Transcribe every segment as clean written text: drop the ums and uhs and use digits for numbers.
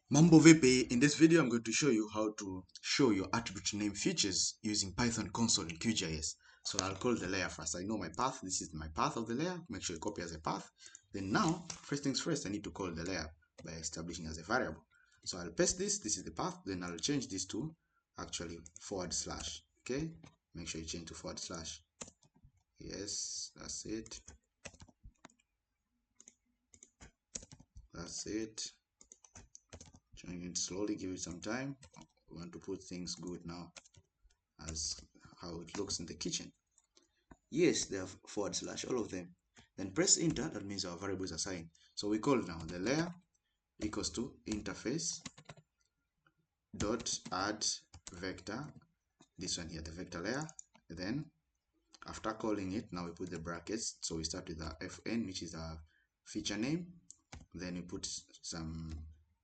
Mambo vipi? In this video, I'm going to show you how to show your attribute name features using Python console in QGIS. So I'll call the layer first. I know my path. This is my path of the layer. Make sure you copy as a path. Then now, first things first, I need to call the layer by establishing as a variable. So I'll paste this. This is the path. Then I'll change this to actually /. Okay? Make sure you change to /. Yes, that's it. That's it. Change it slowly, give it some time. We want to put things good now as how it looks in the kitchen. Yes, they have /, all of them. Then press enter, that means our variable is assigned. So we call now the layer equals to interface dot add vector, this one here, the vector layer. Then after calling it, now we put the brackets. So we start with the fn, which is our feature name. Then we put some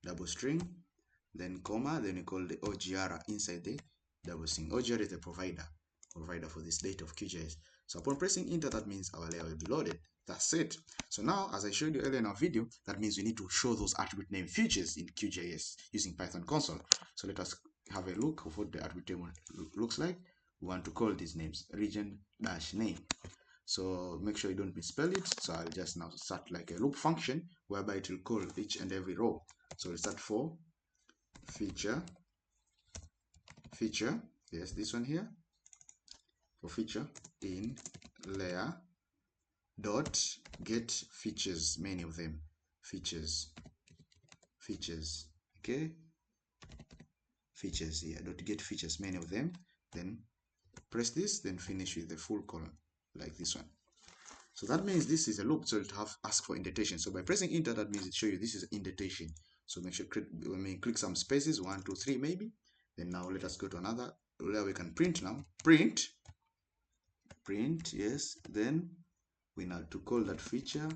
double string, then comma, then we call the OGR inside the double string. OGR is the provider for this data of QGIS. So upon pressing enter, that means our layer will be loaded. That's it. So now, as I showed you earlier in our video, that means we need to show those attribute name features in QGIS using Python console. So let us have a look of what the attribute name looks like. We want to call these names region-name. So make sure you don't misspell it. So I'll just now start like a loop function whereby it will call each and every row. So we'll start for feature, yes, this one here, for feature in layer dot get features, many of them, features, okay, features here, dot get features, many of them. Then press this, then finish with the full colon like this one. So that means this is a loop, so it have ask for indentation. So by pressing enter, that means it show you this is indentation. So make sure click some spaces, 1, 2, 3 maybe. Then now let us go to another where we can print now. Print, yes. Then we now to call that feature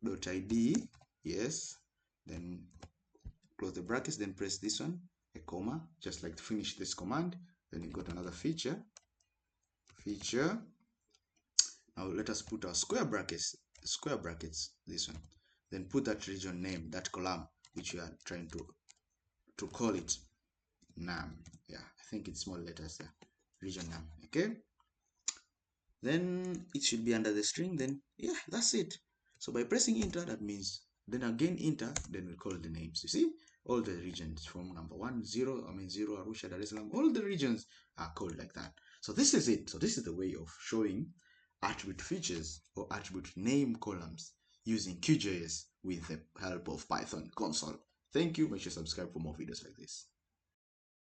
dot id, yes. Then close the brackets, then press this one, a comma, just like to finish this command. Then you go to another feature. Now let us put our square brackets, this one. Then put that region name, that column which we are trying to call it nam. Yeah, I think it's small letters there. Region nam. Okay. Then it should be under the string. Then yeah, that's it. So by pressing enter, that means then again enter, then we call the names. You see, all the regions from number 1, 0, 0, Arusha, Dar es Salaam, all the regions are called like that. So this is it. So this is the way of showing attribute features or attribute name columns using QGIS with the help of Python console. Thank you. Make sure to subscribe for more videos like this.